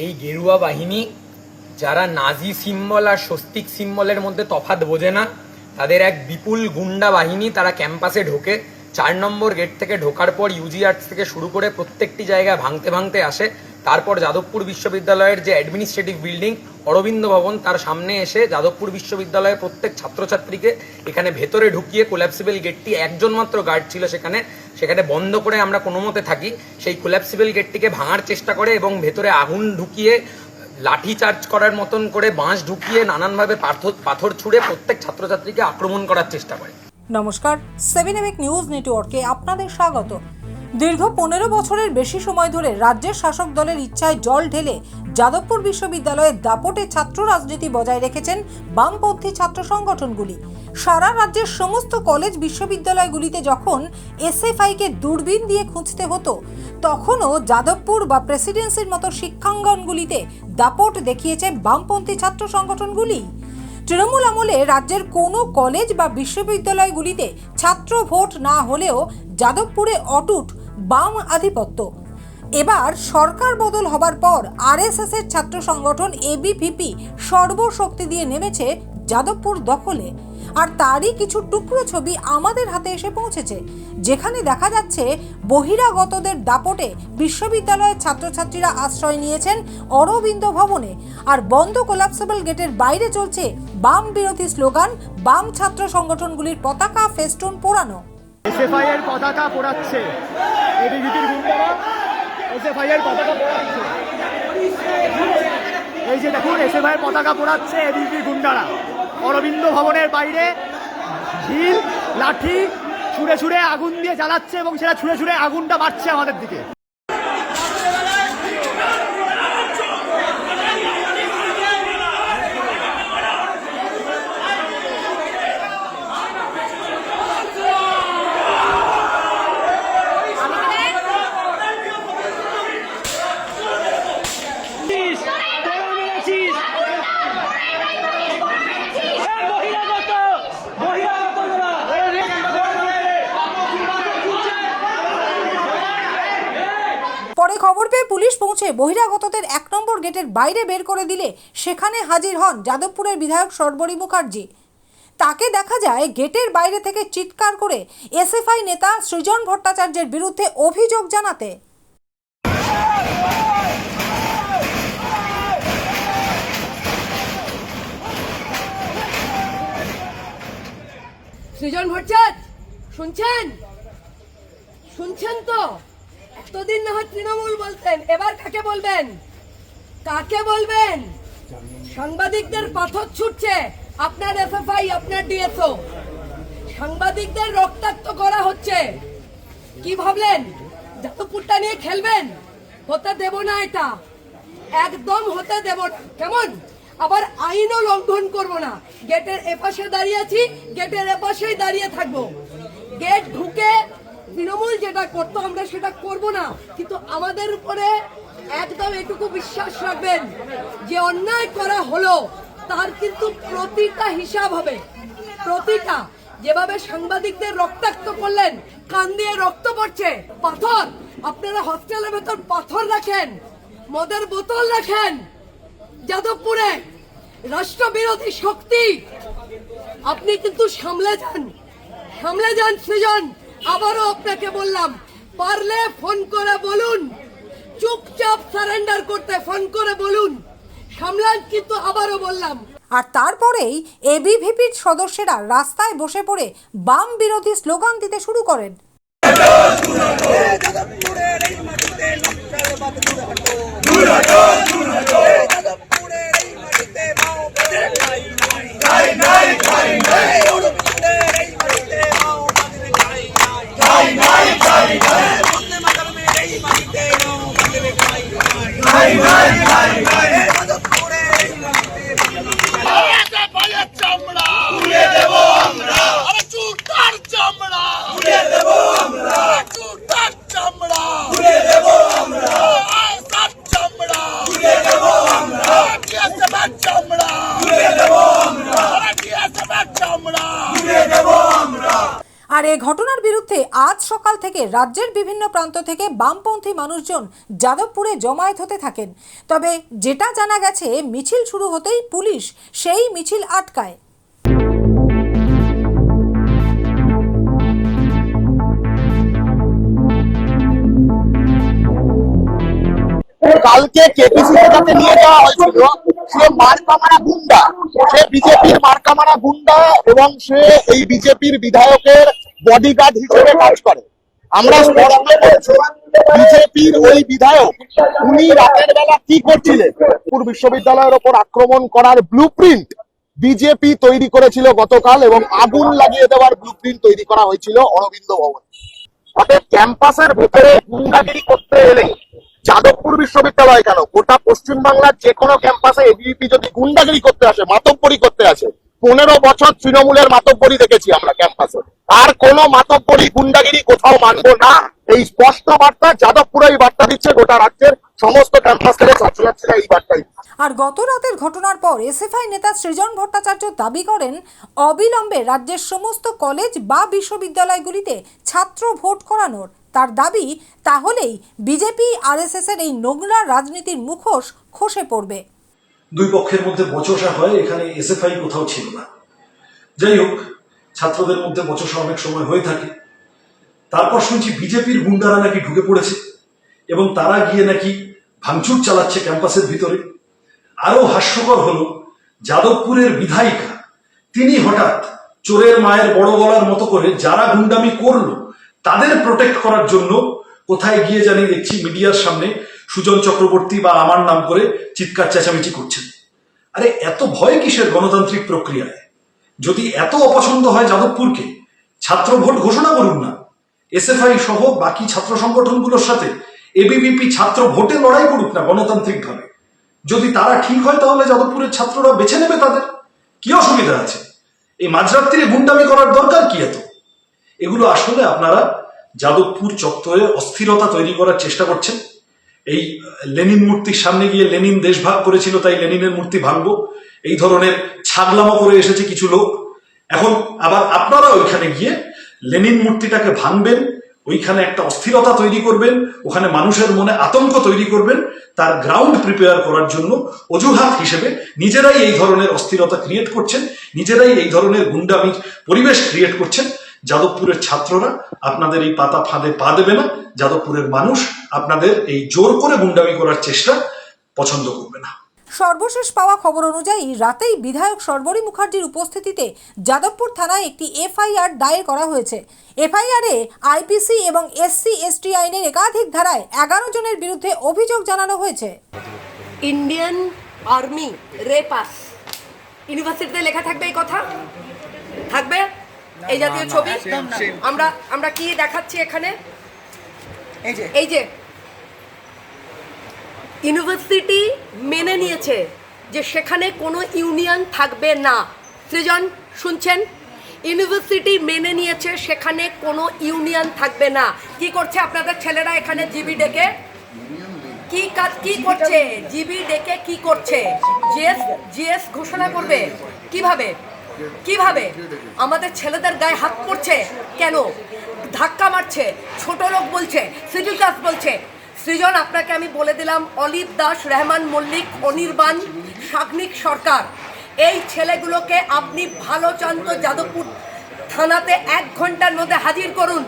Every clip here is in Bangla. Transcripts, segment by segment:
এই গেরুয়া বাহিনী যারা নাজি সিম্বল আর স্বস্তিক সিম্বলের মধ্যে তফাৎ বোঝে না, তাদের এক বিপুল গুন্ডা বাহিনী। তারা ক্যাম্পাসে ঢোকে, 4 নম্বর গেট থেকে ঢোকার পর ইউজি আর্টস থেকে শুরু করে প্রত্যেকটি জায়গায় ভাঙতে ভাঙতে আসে। তারপর যাদবপুর বিশ্ববিদ্যালয়ের যে অ্যাডমিনিস্ট্রেটিভ বিল্ডিং অরবিন্দ ভবন, তার সামনে এসে যাদবপুর বিশ্ববিদ্যালয়ের প্রত্যেক ছাত্রছাত্রীকে এখানে ভেতরে ঢুকিয়ে কোল্যাপসিবল গেটটি, একজন মাত্র গার্ড ছিল সেখানে বন্ধ করে আমরা কোনো মতে থাকি, সেই কোল্যাপসিবল গেটটিকে ভাঙার চেষ্টা করে এবং ভেতরে আগুন ঢুকিয়ে লাঠি চার্জ করার মতন করে বাঁশ ঢুকিয়ে নানানভাবে পাথর ছুঁড়ে প্রত্যেক ছাত্রছাত্রীকে আক্রমণ করার চেষ্টা করে। নমস্কার, 7 নিউজ নেটওয়ার্কে আপনাদের স্বাগত। দীর্ঘ 15 বছরের বেশি সময় ধরে রাজ্যের শাসক দলের ইচ্ছায় জল ঢেলে যাদবপুর বিশ্ববিদ্যালয়ের দাপটে ছাত্র রাজনীতি বজায় রেখেছেন বামপন্থী ছাত্র সংগঠনগুলি। সারা রাজ্যের সমস্ত কলেজ বিশ্ববিদ্যালয়গুলিতে যখন এসএফআইকে দূরবীন দিয়ে খুঁজতে হতো, তখনও যাদবপুর বা প্রেসিডেন্সির মতো শিক্ষাঙ্গনগুলিতে দাপট দেখিয়েছে বামপন্থী ছাত্র সংগঠনগুলি। তৃণমূল আমলে রাজ্যের কোনো কলেজ বা বিশ্ববিদ্যালয়গুলিতে ছাত্র ভোট না হলেও যাদবপুরে অটুট বাম আধিপত্য। এবার সরকার বদল হবার পর আরএসএস এর ছাত্র সংগঠন এবিভিপি সর্বশক্তি দিয়ে নেমেছে যাদবপুর দখলে। আর তারই কিছু টুকরো ছবি আমাদের হাতে এসে পৌঁছেছে, যেখানে দেখা যাচ্ছে বহিরাগতদের দাপটে বিশ্ববিদ্যালয়ের ছাত্রছাত্রীরা আশ্রয় নিয়েছেন অরবিন্দ ভবনে, আর বন্ধ কোলাপসেবল গেটের বাইরে চলছে বাম বিরোধী স্লোগান, বাম ছাত্র সংগঠনগুলির পতাকা ফেস্টুন পোড়ানো। এসএফআই এর পতাকা পোড়াচ্ছে, এবিভিপির গুন্ডারা এসএফআই এর পতাকা পোড়াচ্ছে। এই যে দেখুন, এসএফআই এর পতাকা পোড়াচ্ছে এবিভিপি গুন্ডারা। অরবিন্দ ভবনের বাইরে ঢিল লাঠি ছুঁড়ে ছুঁড়ে আগুন দিয়ে জ্বালাচ্ছে এবং সেটা ছুঁড়ে ছুঁড়ে আগুনটা মারছে আমাদের দিকে। পরে খবর পেয়ে পুলিশ পৌঁছে বহিরাগতদের 1 নম্বর গেটের বাইরে বের করে দিলে সেখানে হাজির হন যাদবপুরের বিধায়ক সর্বরী মুখার্জি। তাকে দেখা যায় গেটের বাইরে থেকে চিৎকার করে এসএফআই নেতা সৃজন ভট্টাচার্যের বিরুদ্ধে অভিযোগ জানাতে। সৃজন ভট্টাচার্য, শুনছেন তো? এতদিন না হয় তৃণমূল বলতেন, এবার কাকে বলবেন? সাংবাদিকদের পাথর ছুটছে, আপনার এসএফআই, আপনার ডিএসও। সাংবাদিকদের রক্তাক্ত করা হচ্ছে। কি ভাবলেন যাদবপুরটা নিয়ে খেলবেন? হতে দেব না, এটা একদম হতে দেব না। কেমন? আবার আইনও লঙ্ঘন করব না। গেটের এপাশে দাঁড়িয়ে আছি, গেটের এপাশেই দাঁড়িয়ে থাকবো। গেট ঢুকে তৃণমূল যেটা করতো আমরা সেটা করব না, কিন্তু আমাদের উপরে একদম এটুকু বিশ্বাস রাখবেন যে অন্যায় করা হলো তার কিন্তু প্রতিটা হিসাব হবে। প্রতিটা, যেভাবে সাংবাদিকদের রক্তাক্ত করলেন, কান দিয়ে রক্ত পড়ছে, পাথর, আপনারা হস্টেলের ভেতর পাথর রাখেন, মদের বোতল রাখেন, যাদবপুরে রাষ্ট্রবিরোধী শক্তি, আপনি কিন্তু সামলে যান সৃজন। আবারও আপনাকে বললাম, পারলে ফোন করে বলুন, চুপচাপ সারেন্ডার করতে ফোন করে বলুন, সামলান। কিন্তু আবারও বললাম। আর তারপরেই এবিভিপির সদস্যরা রাস্তায় বসে পড়ে বাম বিরোধী স্লোগান দিতে শুরু করেন। আজ সকাল থেকে রাজ্যের বিভিন্ন প্রান্ত থেকে বামপন্থী মানুষজন যাদবপুরে জমায়েত হতে থাকেন। তবে যেটা জানা গেছে, মিছিল শুরু হতেই পুলিশ সেই মিছিল আটকায়। কালকে কেপিসিতে যাতে নিয়ে যাওয়া হয়েছিল, সে মার্কামারা গুন্ডা, সে বিজেপির মার্কামারা গুন্ডা এবং সে এই বিজেপির বিধায়কের বডিগার্ড হিসেবে কাজ করে। আমরা স্পষ্ট বলছি, বিজেপির ওই বিধায়ক উনি রাতের বেলা কি করছিলেন, বিশ্ববিদ্যালয়ের ওপর আক্রমণ করার ব্লুপ্রিন্ট বিজেপি তৈরি করেছিল গতকাল, এবং আগুন লাগিয়ে দেওয়ার ব্লুপ্রিন্ট তৈরি করা হয়েছিল অরবিন্দ ভবন। অর্থাৎ ক্যাম্পাসের ভেতরে গুন্ডাগিরি করতে এলে যাদবপুর বিশ্ববিদ্যালয় কেন, গোটা পশ্চিমবাংলার যে কোনো ক্যাম্পাসে এবিভিপি যদি গুন্ডাগিরি করতে আসে, মাতব্বরি করতে আসে, 15 বছর তৃণমূলের মাতব্বরি দেখেছি আমরা ক্যাম্পাসে, আর কোন মাতব্বরি গুন্ডাগিরি কোথাও মানবো না। এই স্পষ্ট বার্তা যাদবপুরে এই বার্তা দিচ্ছে, গোটা রাজ্যের সমস্ত ক্যাম্পাস থেকে ছাত্রছাত্রীরা এই বার্তাই। আর গত রাতের ঘটনার পর এসএফআই নেতা সৃজন ভট্টাচার্য দাবি করেন, অবিলম্বে রাজ্যের সমস্ত কলেজ বা বিশ্ববিদ্যালয়গুলিতে ছাত্র ভোট করানোর তার দাবি। তাহলেই বিজেপি আরএসএস এর এই নোংরা রাজনীতির মুখোশ খসে পড়বে। দুই পক্ষের মধ্যে বচসা হয়, এখানে এসএফআই কোথাও ছিল না। যাই হোক, ছাত্রদের মধ্যে বচসা অনেক সময় হয়ে থাকে। তারপর শুনছি বিজেপির গুন্ডারা নাকি ঢুকে পড়েছে এবং তারা গিয়ে নাকি ভাঙচুর চালাচ্ছে ক্যাম্পাসের ভিতরে। আরো হাস্যকর হলো, যাদবপুরের বিধায়িকা তিনি হঠাৎ চোরের মায়ের বড় গলার মতো করে যারা গুন্ডামি করলো তাদের প্রোটেক্ট করার জন্য কোথায় গিয়ে জানি দেখছি মিডিয়ার সামনে সুজন চক্রবর্তী বা আমার নাম করে চিৎকার চেঁচামেচি করছেন। আরে এত ভয় কিসের গণতান্ত্রিক প্রক্রিয়ায়? যদি এত অপছন্দ হয় যাদবপুরকে, ছাত্র ভোট ঘোষণা করুন না। এসএফআই সহ বাকি ছাত্র সংগঠনগুলোর সাথে এবিভিপি ছাত্র ভোটে লড়াই করুক না গণতান্ত্রিক ভাবে। যদি তারা ঠিক হয় তাহলে যাদবপুরের ছাত্ররা বেছে নেবে তাদের। কি অসুবিধা আছে? এই মাঝরাত্রিরে গুন্ডামি করার দরকার কি এত? এগুলো আসলে আপনারা যাদবপুর চত্বরে অস্থিরতা তৈরি করার চেষ্টা করছেন। এই লেনিন মূর্তির সামনে গিয়ে লেনিন দেশভাগ করেছিল তাই লেনিনের মূর্তি ভাঙবো, এই ধরনের ছাগলামো করে এসেছে কিছু লোক। এখন আবার আপনারা ওইখানে গিয়ে লেনিন মূর্তিটাকে ভাঙবেন, ওইখানে একটা অস্থিরতা তৈরি করবেন, ওখানে মানুষের মনে আতঙ্ক তৈরি করবেন। তার গ্রাউন্ড প্রিপেয়ার করার জন্য অজুহাত হিসেবে নিজেরাই এই ধরনের অস্থিরতা ক্রিয়েট করছেন, নিজেরাই এই ধরনের গুন্ডামির পরিবেশ ক্রিয়েট করছেন। যাদবপুরের ছাত্ররা আপনাদের এই পাতা ফাঁদে পা দেবে না। যাদবপুরের মানুষ আপনাদের এই জোর করে গুন্ডামি করার চেষ্টা পছন্দ করবে না। সর্বশেষ পাওয়া খবর অনুযায়ী রাতেই বিধায়ক সর্বরী মুখার্জির উপস্থিতিতে যাদবপুর থানায় একটি এফআইআর দায়ের করা হয়েছে। এফআইআরে আইপিসি এবং SC/ST আইনের একাধিক ধারায় 11 জনের বিরুদ্ধে অভিযোগ জানানো হয়েছে। ইন্ডিয়ান আর্মি রেপাস, ইউনিভার্সিটিতে লেখা থাকবে এই কথা? থাকবে এই জাতীয় ছবি? আমরা কি দেখাচ্ছি এখানে? এই যে ইউনিভার্সিটি মেনে নিয়েছে যে সেখানে কোনো ইউনিয়ন থাকবে না। সৃজন শুনছেন? ইউনিভার্সিটি মেনে নিয়েছে সেখানে কোনো ইউনিয়ন থাকবে না। কি করছে আপনাদের ছেলেরা এখানে? জিবি ডেকে কি কাজ কি করছে? জিবি ডেকে কি করছে? জিএস ঘোষণা করবে কিভাবে? কিভাবে আমাদের ছেলেদের গায়ে হাত পড়ছে কেন? ধাক্কা মারছে, ছোট লোক বলছে, শিডিউল কাস্ট বলছে। সৃজন, আপনাকে আমি বলে দিলাম, অলিভ দাস, রহমান মল্লিক, অনির্বাণ, সাগ্নিক সরকার, এই ছেলেগুলোকে আপনি ভালো চান তো যাদবপুর থানাতে 1 ঘন্টার মধ্যে হাজির করুন।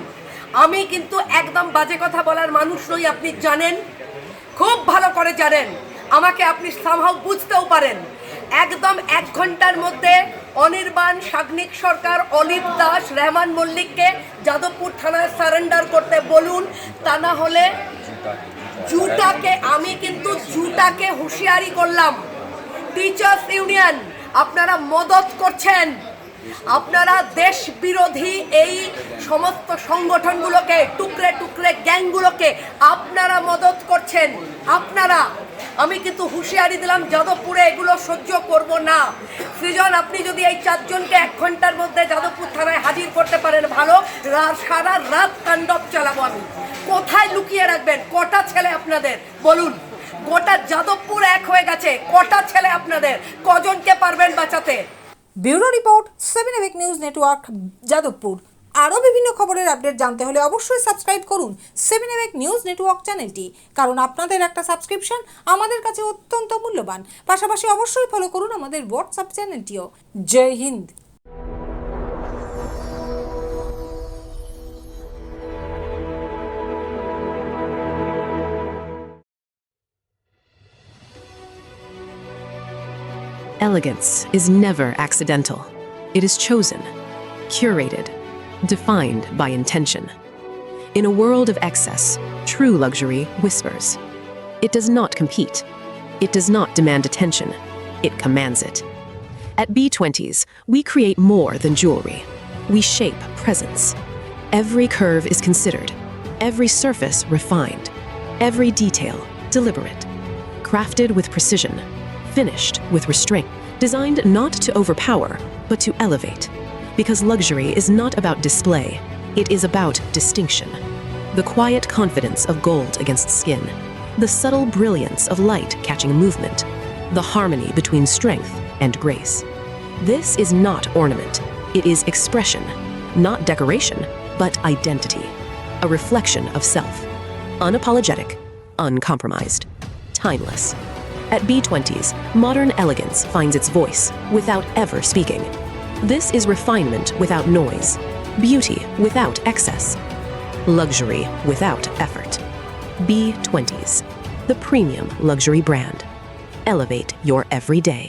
আমি কিন্তু একদম বাজে কথা বলার মানুষ নই, আপনি জানেন, খুব ভালো করে জানেন। আমাকে আপনি সামহাও বুঝতেও পারেন। একদম 1 ঘন্টার মধ্যে অনির্বাণ, সাগ্নিক সরকার, অলিভ দাস, রহমান মল্লিককে যাদবপুর থানায় সারেন্ডার করতে বলুন। তা না হলে আমি কিন্তু জুটাকে হুঁশিয়ারি করলাম। টিচার্স ইউনিয়ন আপনারা মদত করছেন, আপনারা দেশ বিরোধী এই সমস্ত সংগঠনগুলোকে, টুকরে টুকরে গ্যাংগুলোকে আপনারা মদত করছেন। আপনারা, আমি কিন্তু হুঁশিয়ারি দিলাম, যাদবপুরে এগুলো সহ্য করব না। সৃজন, আপনি যদি এই 4 জনকে 1 ঘন্টার মধ্যে যাদবপুর থানায় হাজির করতে পারেন, ভালো। সারা রাত তাণ্ডব চালাবো আমি। কোথায় লুকিয়ে রাখবেন? কটা ছেলে আপনাদের বলুন? গোটা যাদবপুর এক হয়ে গেছে। কটা ছেলে আপনাদের? কজনকে পারবেন বাঁচাতে? Bureau report, 7 EPIC news network, Jadavpur. আরও বিভিন্ন খবরের আপডেট জানতে হলে অবশ্যই সাবস্ক্রাইব করুন 7 নিউজ নেটওয়ার্ক চ্যানেলটি, কারণ আপনাদের একটা সাবস্ক্রিপশন আমাদের কাছে অত্যন্ত মূল্যবান। পাশাপাশি অবশ্যই ফলো করুন আমাদের হোয়াটসঅ্যাপ চ্যানেলটিও। Jai Hind. Elegance is never accidental. It is chosen, curated, defined by intention. In a world of excess, true luxury whispers. It does not compete. It does not demand attention. It commands it. At B20s, we create more than jewelry. We shape presence. Every curve is considered, every surface refined, every detail deliberate, crafted with precision, finished with restraint, designed not to overpower, but to elevate. Because luxury is not about display, it is about distinction. The quiet confidence of gold against skin, the subtle brilliance of light catching movement, the harmony between strength and grace. This is not ornament, it is expression, not decoration, but identity, a reflection of self, unapologetic, uncompromised, timeless. At B20s, modern elegance finds its voice without ever speaking. This is refinement without noise, beauty without excess, luxury without effort. B20s, the premium luxury brand. Elevate your everyday.